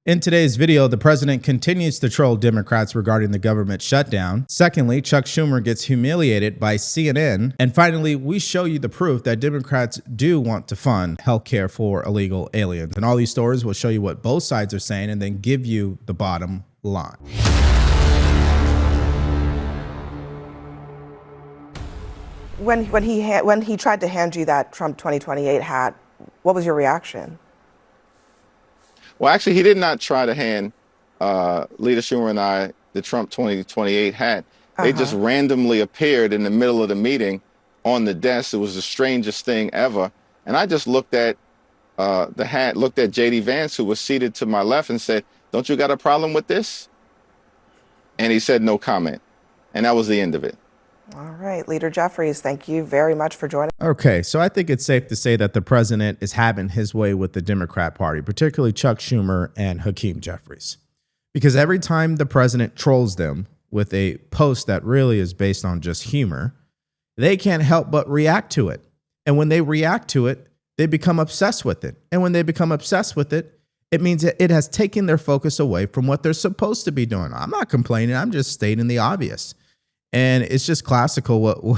In today's video, the president continues to troll Democrats regarding the government shutdown. Secondly, Chuck Schumer gets humiliated by CNN. And finally, we show you the proof that Democrats do want to fund healthcare for illegal aliens. And all these stories will show you what both sides are saying and then give you the bottom line. When he tried to hand you that Trump 2028 hat, what was your reaction? Well, actually, he did not try to hand Leader Schumer and I the Trump 2028 hat. They just randomly appeared in the middle of the meeting on the desk. It was the strangest thing ever. And I just looked at the hat, looked at J.D. Vance, who was seated to my left, and said, "Don't you got a problem with this?" And he said no comment. And that was the end of it. All right, Leader Jeffries, thank you very much for joining. Okay, so I think it's safe to say that the president is having his way with the Democrat Party, particularly Chuck Schumer and Hakeem Jeffries. Because every time the president trolls them with a post that really is based on just humor, they can't help but react to it. And when they react to it, they become obsessed with it. And when they become obsessed with it, it means that it has taken their focus away from what they're supposed to be doing. I'm not complaining. I'm just stating the obvious. And it's just classical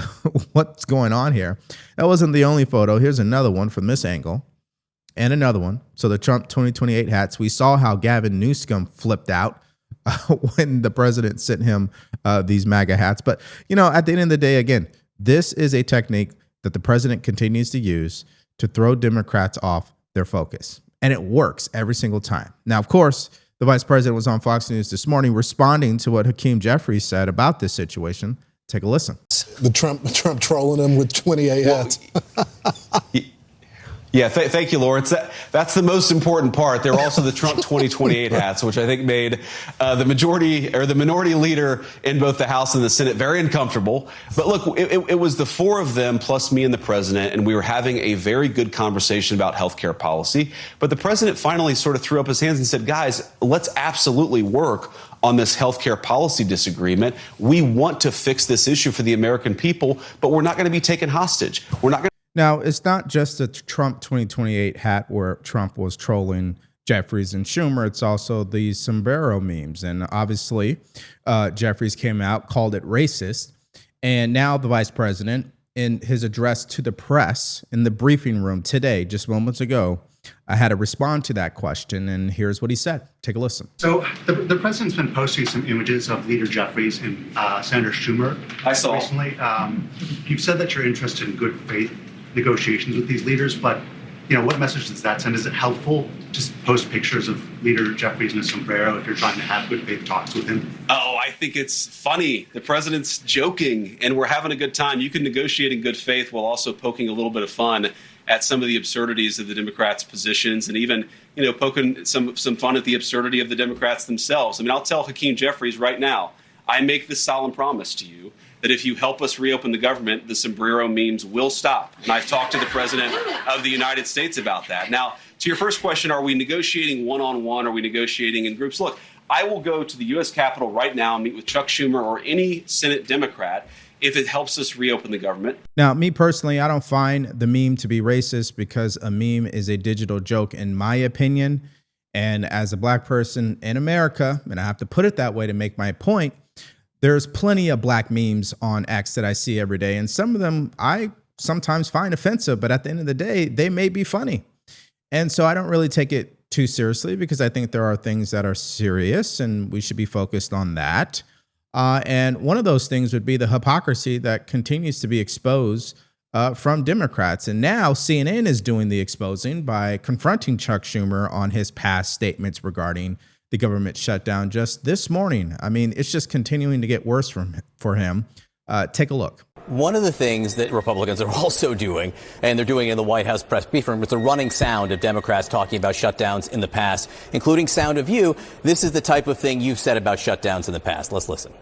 what's going on here. That wasn't the only photo. Here's another one from this angle and another one. So the Trump 2028 hats, we saw how Gavin Newsom flipped out when the president sent him these MAGA hats. But, you know, at the end of the day, again, this is a technique that the president continues to use to throw Democrats off their focus. And it works every single time. Now, of course, the vice president was on Fox News this morning responding to what Hakeem Jeffries said about this situation. Take a listen. The Trump trolling him with 28 hats. Yeah, thank you, Lawrence. That's the most important part. There are also the Trump 2028 hats, which I think made the majority or the minority leader in both the House and the Senate very uncomfortable. But look, it was the four of them plus me and the president, and we were having a very good conversation about health care policy. But the president finally sort of threw up his hands and said, guys, let's absolutely work on this health care policy disagreement. We want to fix this issue for the American people, but we're not going to be taken hostage. We're not going to. Now, it's not just the Trump 2028 hat where Trump was trolling Jeffries and Schumer. It's also the sombrero memes. And obviously, Jeffries came out, called it racist. And now the vice president, in his address to the press in the briefing room today, just moments ago, I had to respond to that question. And here's what he said. Take a listen. So the president's been posting some images of Leader Jeffries and Senator Schumer. I saw recently. You've said that you're interested in good faith negotiations with these leaders, but what message does that send? Is it helpful to post pictures of Leader Jeffries in a sombrero if you're trying to have good faith talks with him? Oh, I think it's funny. The president's joking and we're having a good time. You can negotiate in good faith while also poking a little bit of fun at some of the absurdities of the Democrats' positions and even, poking some fun at the absurdity of the Democrats themselves. I mean, I'll tell Hakeem Jeffries right now, I make this solemn promise to you that if you help us reopen the government, the sombrero memes will stop. And I've talked to the president of the United States about that. Now, to your first question, are we negotiating one-on-one? Are we negotiating in groups? Look, I will go to the U.S. Capitol right now and meet with Chuck Schumer or any Senate Democrat if it helps us reopen the government. Now, me personally, I don't find the meme to be racist because a meme is a digital joke, in my opinion. And as a black person in America, and I have to put it that way to make my point, there's plenty of black memes on X that I see every day, and some of them I sometimes find offensive, but at the end of the day, they may be funny. And so I don't really take it too seriously because I think there are things that are serious and we should be focused on that. And one of those things would be the hypocrisy that continues to be exposed from Democrats. And now CNN is doing the exposing by confronting Chuck Schumer on his past statements regarding the government shutdown just this morning. I mean, it's just continuing to get worse for him. Take a look. One of the things that Republicans are also doing, and they're doing in the White House press briefing room, is the running sound of Democrats talking about shutdowns in the past, including sound of you. This is the type of thing you've said about shutdowns in the past. Let's listen.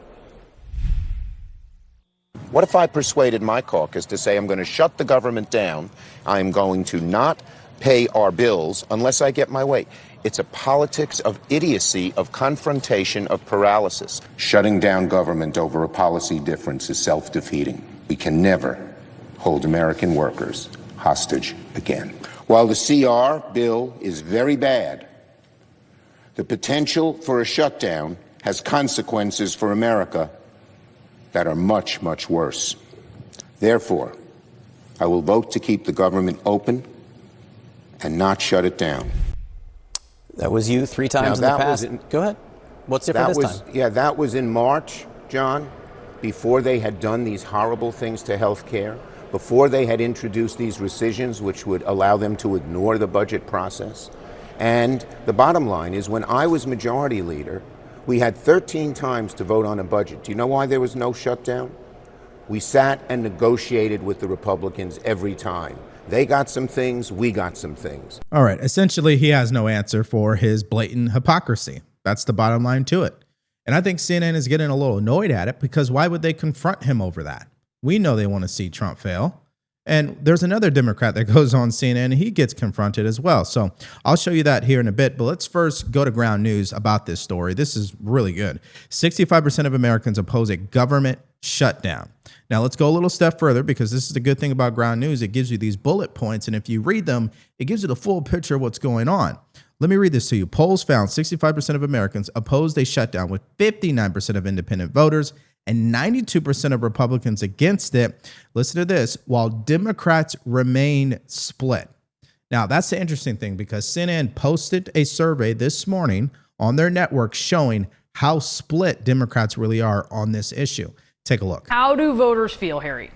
What if I persuaded my caucus to say I'm going to shut the government down? I'm going to not pay our bills unless I get my way. It's a politics of idiocy, of confrontation, of paralysis. Shutting down government over a policy difference is self-defeating. We can never hold American workers hostage again. While the CR bill is very bad, The potential for a shutdown has consequences for America that are much, much worse. Therefore, I will vote to keep the government open and not shut it down. That was you 3 times in the past. Go ahead. What's different this time? Yeah, that was in March, John, before they had done these horrible things to health care, before they had introduced these rescissions, which would allow them to ignore the budget process. And the bottom line is, when I was majority leader, we had 13 times to vote on a budget. Do you know why there was no shutdown? We sat and negotiated with the Republicans every time. They got some things, we got some things. All right. Essentially, he has no answer for his blatant hypocrisy. That's the bottom line to it. And I think CNN is getting a little annoyed at it, because why would they confront him over that? We know they want to see Trump fail. And there's another Democrat that goes on CNN and he gets confronted as well. So I'll show you that here in a bit. But let's first go to ground news about this story. This is really good. 65% of Americans oppose a government shutdown. Now let's go a little step further, because this is the good thing about ground news. It gives you these bullet points. And if you read them, it gives you the full picture of what's going on. Let me read this to you. Polls found 65% of Americans opposed a shutdown, with 59% of independent voters and 92% of Republicans against it. Listen to this, while Democrats remain split. Now, that's the interesting thing, because CNN posted a survey this morning on their network showing how split Democrats really are on this issue. Take a look. How do voters feel, Harry?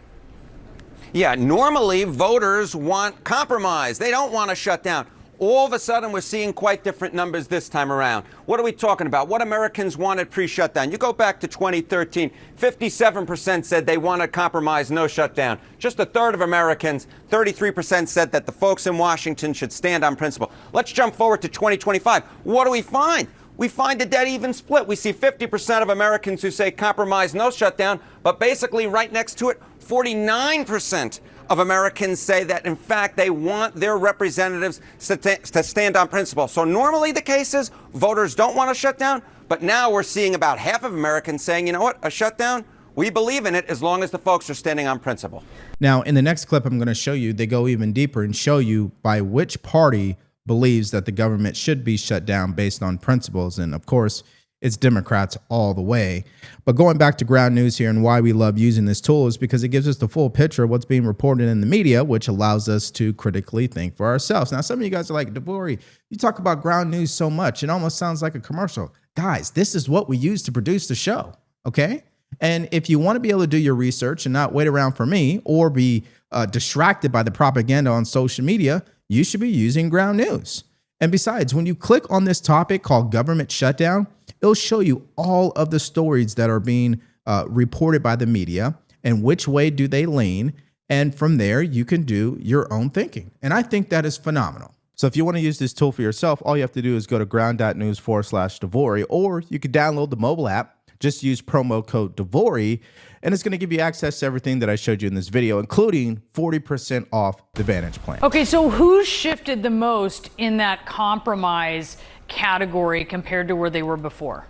Yeah, normally voters want compromise. They don't want to shut down. All of a sudden, we're seeing quite different numbers this time around. What are we talking about? What Americans wanted pre-shutdown? You go back to 2013, 57% said they wanted compromise, no shutdown. Just a third of Americans, 33%, said that the folks in Washington should stand on principle. Let's jump forward to 2025. What do we find? We find a dead even split. We see 50% of Americans who say compromise, no shutdown, but basically right next to it, 49% of Americans say that, in fact, they want their representatives to stand on principle. So normally the case is voters don't want a shutdown, but now we're seeing about half of Americans saying, you know what, a shutdown, we believe in it as long as the folks are standing on principle. Now, in the next clip I'm going to show you, they go even deeper and show you by which party believes that the government should be shut down based on principles. And of course, it's Democrats all the way. But going back to ground news here, and why we love using this tool is because it gives us the full picture of what's being reported in the media, which allows us to critically think for ourselves. Now, some of you guys are like, DeVory, you talk about ground news so much, it almost sounds like a commercial. Guys, this is what we use to produce the show, okay? And if you want to be able to do your research and not wait around for me or be distracted by the propaganda on social media, you should be using ground news. And besides, when you click on this topic called government shutdown, it'll show you all of the stories that are being reported by the media and which way do they lean. And from there, you can do your own thinking. And I think that is phenomenal. So if you want to use this tool for yourself, all you have to do is go to ground.news/DeVory, or you could download the mobile app. Just use promo code DeVory, and it's going to give you access to everything that I showed you in this video, including 40% off the Vantage plan. Okay, so who shifted the most in that compromise category compared to where they were before?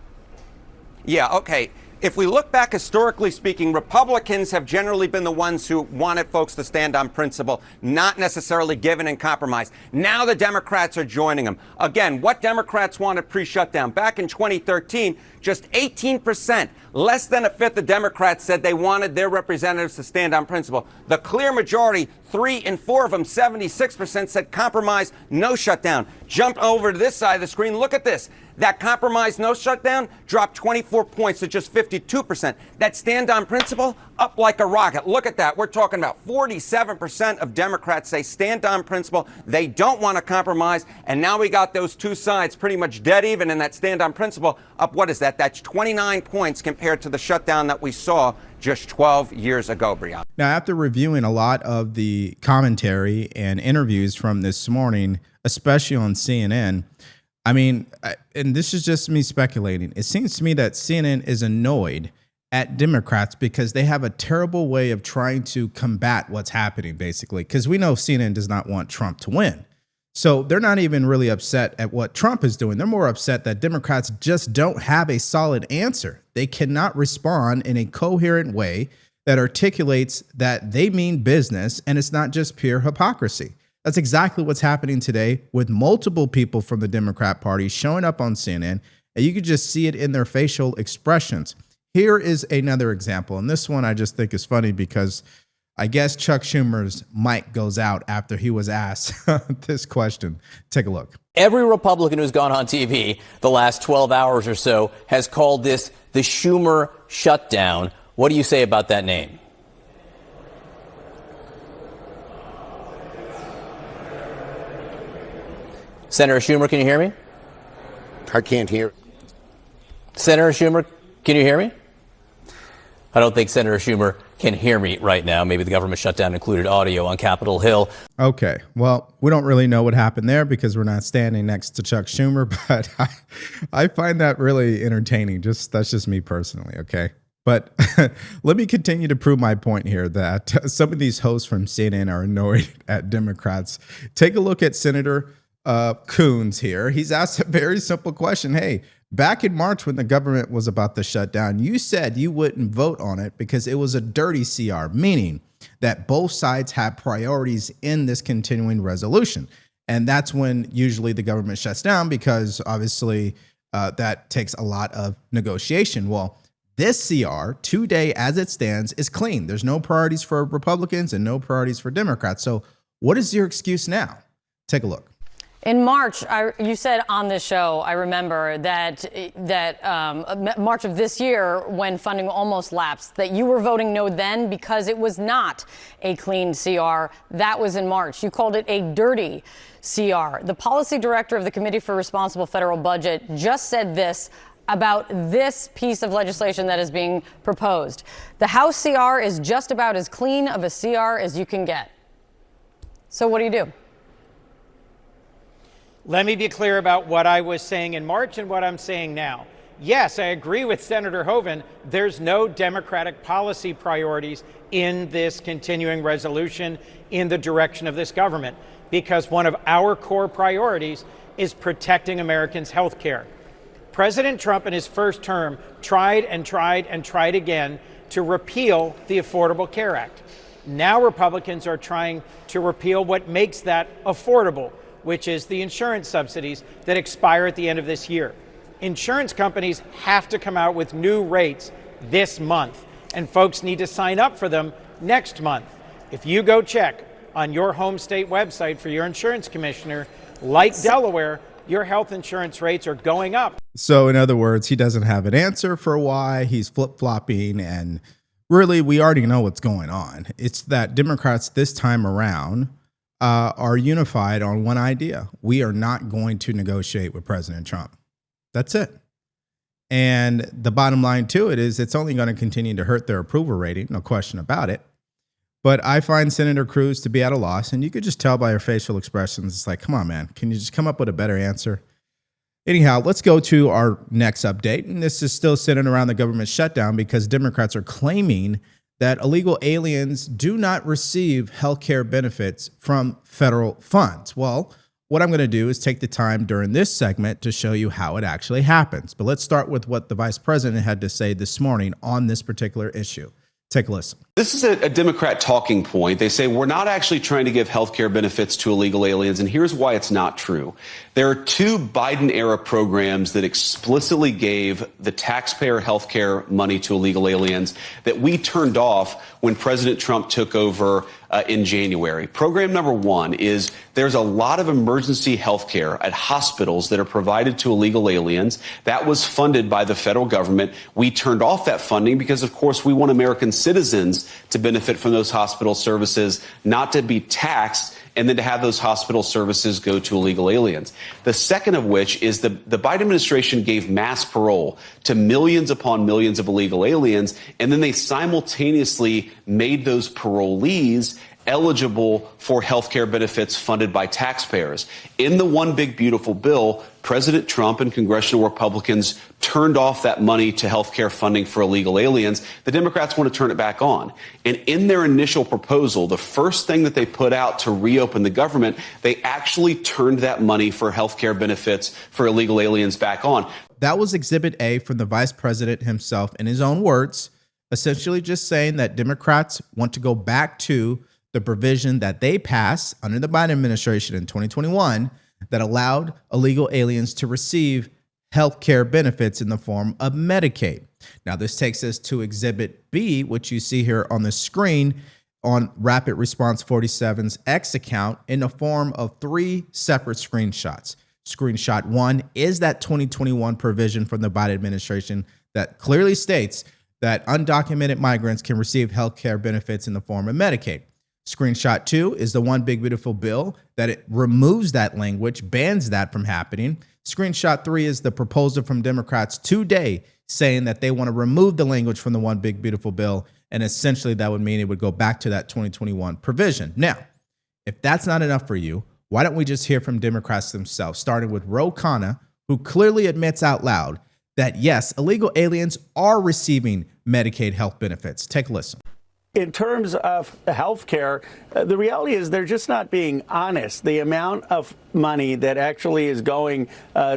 Yeah, okay. If we look back historically speaking, Republicans have generally been the ones who wanted folks to stand on principle, not necessarily given in compromise. Now the Democrats are joining them. Again, what Democrats wanted pre-shutdown? Back in 2013, just 18%, less than a fifth of Democrats said they wanted their representatives to stand on principle. The clear majority, 3 in 4 of them, 76%, said compromise, no shutdown. Jump over to this side of the screen. Look at this. That compromise, no shutdown, dropped 24 points to just 52%. That stand on principle, up like a rocket. Look at that. We're talking about 47% of Democrats say stand on principle. They don't want to compromise. And now we got those two sides pretty much dead even in that stand on principle. Up, what is that? That's 29 points compared to the shutdown that we saw just 12 years ago, Brianna. Now, after reviewing a lot of the commentary and interviews from this morning, especially on CNN, I mean, and this is just me speculating, it seems to me that CNN is annoyed at Democrats because they have a terrible way of trying to combat what's happening, basically, because we know CNN does not want Trump to win. So they're not even really upset at what Trump is doing. They're more upset that Democrats just don't have a solid answer. They cannot respond in a coherent way that articulates that they mean business and it's not just pure hypocrisy. That's exactly what's happening today with multiple people from the Democrat Party showing up on CNN, and you could just see it in their facial expressions. Here is another example, and this one I just think is funny because I guess Chuck Schumer's mic goes out after he was asked this question. Take a look. Every Republican who's gone on TV the last 12 hours or so has called this the Schumer shutdown. What do you say about that name? Senator Schumer, can you hear me? I can't hear. Senator Schumer, can you hear me? I don't think Senator Schumer can hear me right now. Maybe the government shutdown included audio on Capitol Hill. Okay, well, we don't really know what happened there because we're not standing next to Chuck Schumer, but I find that really entertaining. That's just me personally, okay? But let me continue to prove my point here that some of these hosts from CNN are annoyed at Democrats. Take a look at Senator Coons here. He's asked a very simple question. Hey, back in March when the government was about to shut down, you said you wouldn't vote on it because it was a dirty CR, meaning that both sides had priorities in this continuing resolution. And that's when usually the government shuts down because obviously that takes a lot of negotiation. Well, this CR today as it stands is clean. There's no priorities for Republicans and no priorities for Democrats. So what is your excuse now? Take a look. In March, you said on this show, I remember that March of this year, when funding almost lapsed, that you were voting no then because it was not a clean CR. That was in March. You called it a dirty CR. The policy director of the Committee for Responsible Federal Budget just said this about this piece of legislation that is being proposed. The House CR is just about as clean of a CR as you can get. So what do you do? Let me be clear about what I was saying in March and what I'm saying now. Yes, I agree with Senator Hoeven. There's no Democratic policy priorities in this continuing resolution in the direction of this government, because one of our core priorities is protecting Americans' health care. President Trump in his first term tried again to repeal the Affordable Care Act. Now Republicans are trying to repeal what makes that affordable, which is the insurance subsidies that expire at the end of this year. Insurance companies have to come out with new rates this month, and folks need to sign up for them next month. If you go check on your home state website for your insurance commissioner, like Delaware, your health insurance rates are going up. So in other words, he doesn't have an answer for why he's flip-flopping, and really we already know what's going on. It's that Democrats this time around are unified on one idea. We are not going to negotiate with President Trump. That's it. And the bottom line to it is it's only going to continue to hurt their approval rating, no question about it. But I find Senator Cruz to be at a loss, and you could just tell by her facial expressions. It's like, come on, man, can you just come up with a better answer? Anyhow, let's go to our next update. And this is still centered around the government shutdown because Democrats are claiming that illegal aliens do not receive health care benefits from federal funds. Well, what I'm going to do is take the time during this segment to show you how it actually happens. But let's start with what the vice president had to say this morning on this particular issue. Take a listen. This is a Democrat talking point. They say we're not actually trying to give health care benefits to illegal aliens, and here's why it's not true. There are two Biden-era programs that explicitly gave the taxpayer health care money to illegal aliens that we turned off when President Trump took over in January. Program number one is there's a lot of emergency health care at hospitals that are provided to illegal aliens. That was funded by the federal government. We turned off that funding because, of course, we want American citizens to benefit from those hospital services, not to be taxed and then to have those hospital services go to illegal aliens. The second of which is the Biden administration gave mass parole to millions upon millions of illegal aliens, and then they simultaneously made those parolees eligible for health care benefits funded by taxpayers. In the One Big Beautiful Bill, President Trump and congressional Republicans turned off that money to health care funding for illegal aliens. The Democrats want to turn it back on. And in their initial proposal, the first thing that they put out to reopen the government, they actually turned that money for health care benefits for illegal aliens back on. That was Exhibit A from the vice president himself in his own words, essentially just saying that Democrats want to go back to the provision that they passed under the Biden administration in 2021 that allowed illegal aliens to receive health care benefits in the form of Medicaid. Now, this takes us to Exhibit B, which you see here on the screen on Rapid Response 47's X account in the form of 3 separate screenshots. Screenshot 1 is that 2021 provision from the Biden administration that clearly states that undocumented migrants can receive health care benefits in the form of Medicaid. Screenshot 2 is the one big beautiful bill that it removes that language, bans that from happening. Screenshot 3 is the proposal from Democrats today saying that they want to remove the language from the one big beautiful bill. And essentially that would mean it would go back to that 2021 provision. Now, if that's not enough for you, why don't we just hear from Democrats themselves, starting with Khanna, who clearly admits out loud that, yes, illegal aliens are receiving Medicaid health benefits. Take a listen. In terms of health care, the reality is they're just not being honest. The amount of money that actually is going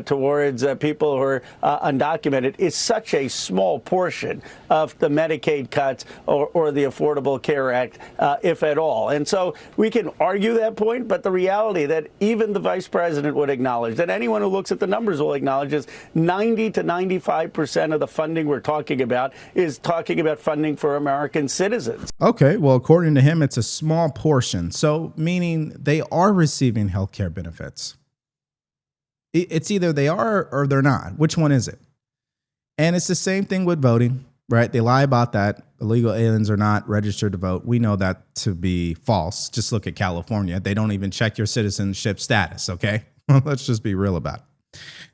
towards people who are undocumented is such a small portion of the Medicaid cuts or the Affordable Care Act, if at all. And so we can argue that point, but the reality that even the vice president would acknowledge, that anyone who looks at the numbers will acknowledge, is 90 to 95% of the funding we're talking about is talking about funding for American citizens. Okay, well, according to him, it's a small portion. So meaning they are receiving health care benefits. It's either they are or they're not. Which one is it? And it's the same thing with voting, right? They lie about that. Illegal aliens are not registered to vote. We know that to be false. Just look at California. They don't even check your citizenship status, okay? Let's just be real about it.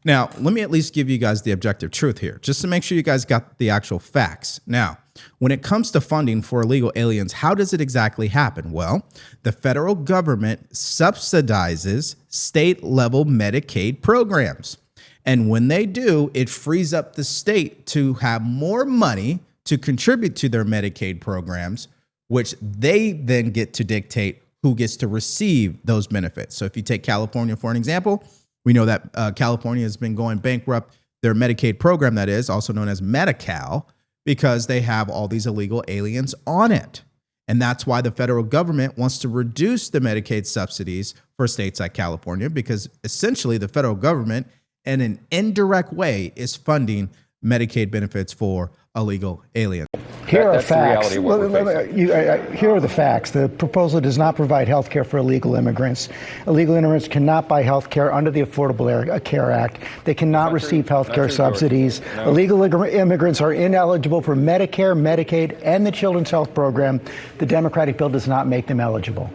Now, let me at least give you guys the objective truth here, just to make sure you guys got the actual facts. Now, when it comes to funding for illegal aliens, how does it exactly happen? Well, the federal government subsidizes state-level Medicaid programs. And when they do, it frees up the state to have more money to contribute to their Medicaid programs, which they then get to dictate who gets to receive those benefits. So if you take California, for an example, we know that California has been going bankrupt, their Medicaid program, that is, also known as Medi-Cal, because they have all these illegal aliens on it. And that's why the federal government wants to reduce the Medicaid subsidies for states like California, because essentially the federal government, in an indirect way, is funding Medicaid benefits for illegal aliens. Here are facts. Here are the facts. The proposal does not provide health care for illegal immigrants. Illegal immigrants cannot buy health care under the Affordable Care Act. They cannot receive health care subsidies. No. Illegal immigrants are ineligible for Medicare, Medicaid, and the Children's Health Program. The Democratic bill does not make them eligible.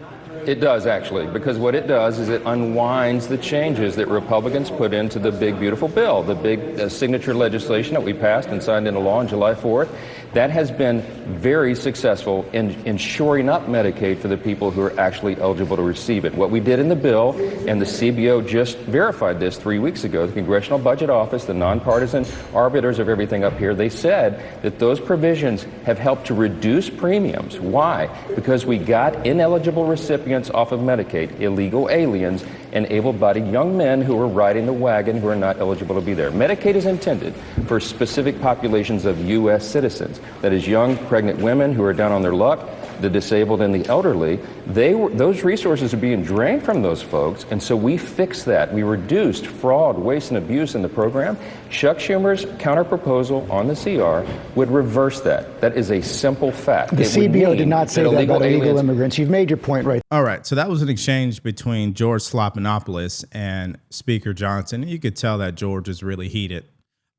It does, actually, because what it does is it unwinds the changes that Republicans put into the big, beautiful bill, the big signature legislation that we passed and signed into law on July 4th. That has been very successful in shoring up Medicaid for the people who are actually eligible to receive it. What we did in the bill, and the CBO just verified this 3 weeks ago, the Congressional Budget Office, the nonpartisan arbiters of everything up here, they said that those provisions have helped to reduce premiums. Why? Because we got ineligible recipients off of Medicaid, illegal aliens, and able-bodied young men who are riding the wagon who are not eligible to be there. Medicaid is intended for specific populations of U.S. citizens. That is young, pregnant women who are down on their luck, the disabled and the elderly. Those resources are being drained from those folks, and so we fixed that. We reduced fraud, waste, and abuse in the program. Chuck Schumer's counterproposal on the CR would reverse that. That is a simple fact. The CBO did not say that about illegal immigrants. You've made your point right. All right, so that was an exchange between George Slopinopoulos and Speaker Johnson. You could tell that George is really heated.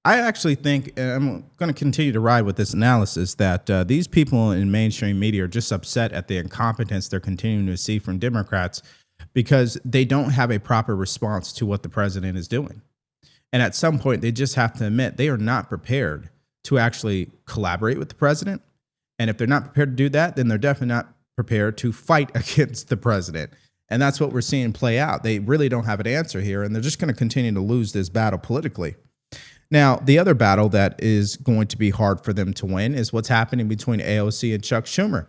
I actually think, and I'm going to continue to ride with this analysis, that these people in mainstream media are just upset at the incompetence they're continuing to see from Democrats because they don't have a proper response to what the president is doing. And at some point, they just have to admit they are not prepared to actually collaborate with the president. And if they're not prepared to do that, then they're definitely not prepared to fight against the president. And that's what we're seeing play out. They really don't have an answer here, and they're just going to continue to lose this battle politically. Now, the other battle that is going to be hard for them to win is what's happening between AOC and Chuck Schumer.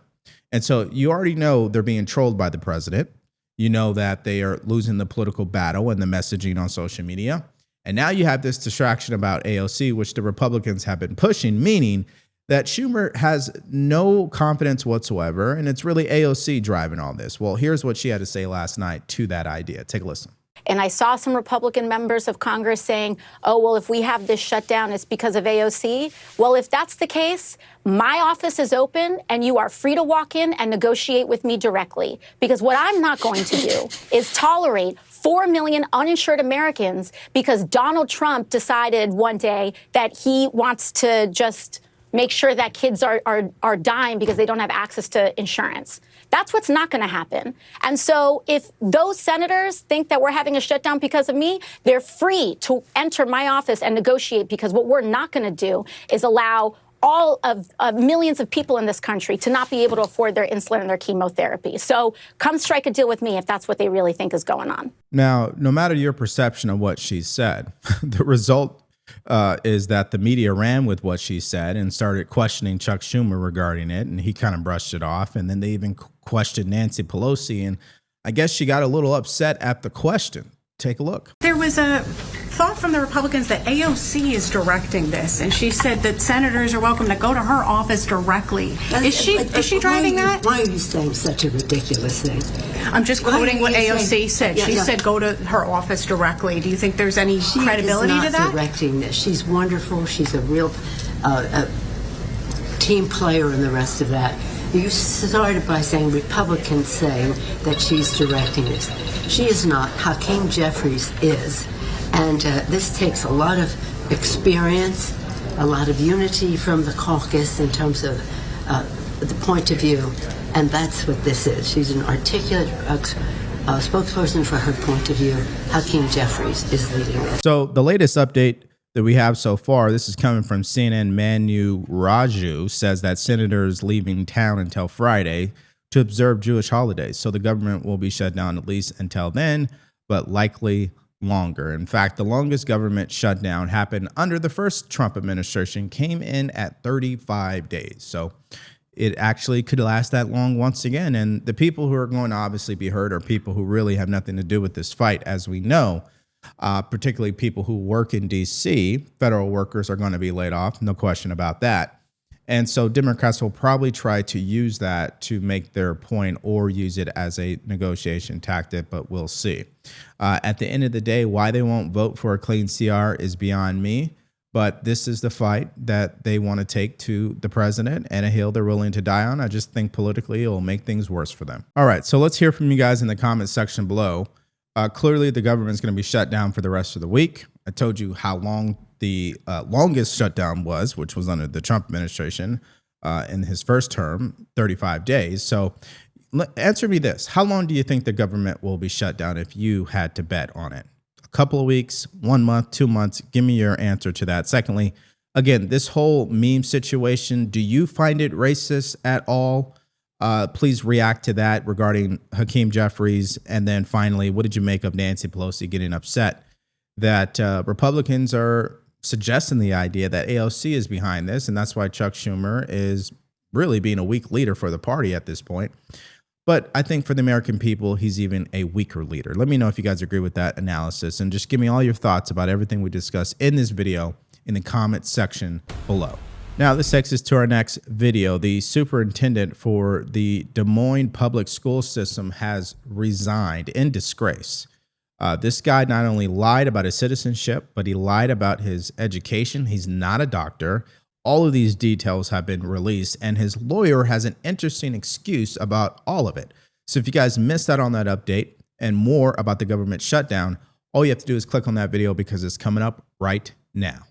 And so you already know they're being trolled by the president. You know that they are losing the political battle and the messaging on social media. And now you have this distraction about AOC, which the Republicans have been pushing, meaning that Schumer has no confidence whatsoever, and it's really AOC driving all this. Well, here's what she had to say last night to that idea. Take a listen. And I saw some Republican members of Congress saying, oh, well, if we have this shutdown, it's because of AOC. Well, if that's the case, my office is open and you are free to walk in and negotiate with me directly. Because what I'm not going to do is tolerate 4 million uninsured Americans because Donald Trump decided one day that he wants to just make sure that kids are dying because they don't have access to insurance. That's what's not going to happen. And so if those senators think that we're having a shutdown because of me, they're free to enter my office and negotiate, because what we're not going to do is allow all of millions of people in this country to not be able to afford their insulin and their chemotherapy. So come strike a deal with me if that's what they really think is going on. Now, no matter your perception of what she said, the result is that the media ran with what she said and started questioning Chuck Schumer regarding it, and he kind of brushed it off. And then they even questioned Nancy Pelosi, and I guess she got a little upset at the question. Take a look. There was a thought from the Republicans that AOC is directing this, and she said that senators are welcome to go to her office directly. Is she driving that? Why are you saying such a ridiculous thing? I'm just quoting what AOC said. She said go to her office directly. Do you think there's any credibility to that? She's not directing this. She's wonderful. She's a real team player and the rest of that. You started by saying Republicans saying that she's directing this. She is not. Hakeem Jeffries is. And this takes a lot of experience, a lot of unity from the caucus in terms of the point of view. And that's what this is. She's an articulate spokesperson for her point of view. Hakeem Jeffries is leading this. So the latest update that we have so far, this is coming from CNN. Manu Raju says that senators leaving town until Friday to observe Jewish holidays. So the government will be shut down at least until then, but likely longer. In fact, the longest government shutdown happened under the first Trump administration, came in at 35 days. So it actually could last that long once again. And the people who are going to obviously be hurt are people who really have nothing to do with this fight, as we know. Particularly people who work in D.C. Federal workers are going to be laid off, no question about that. And so Democrats will probably try to use that to make their point or use it as a negotiation tactic, but we'll see. At the end of the day, why they won't vote for a clean CR is beyond me. But this is the fight that they want to take to the president, and a hill they're willing to die on. I just think politically it will make things worse for them. All right, so let's hear from you guys in the comments section below. Clearly, the government's going to be shut down for the rest of the week. I told you how long the longest shutdown was, which was under the Trump administration in his first term, 35 days. So answer me this. How long do you think the government will be shut down if you had to bet on it? A couple of weeks, 1 month, 2 months? Give me your answer to that. Secondly, again, this whole meme situation, do you find it racist at all? Please react to that regarding Hakeem Jeffries. And then finally, what did you make of Nancy Pelosi getting upset that Republicans are suggesting the idea that AOC is behind this? And that's why Chuck Schumer is really being a weak leader for the party at this point. But I think for the American people, he's even a weaker leader. Let me know if you guys agree with that analysis, and just give me all your thoughts about everything we discussed in this video in the comment section below. Now, this takes us to our next video. The superintendent for the Des Moines public school system has resigned in disgrace. This guy not only lied about his citizenship, but he lied about his education. He's not a doctor. All of these details have been released, and his lawyer has an interesting excuse about all of it. So if you guys missed out on that update and more about the government shutdown, all you have to do is click on that video because it's coming up right now.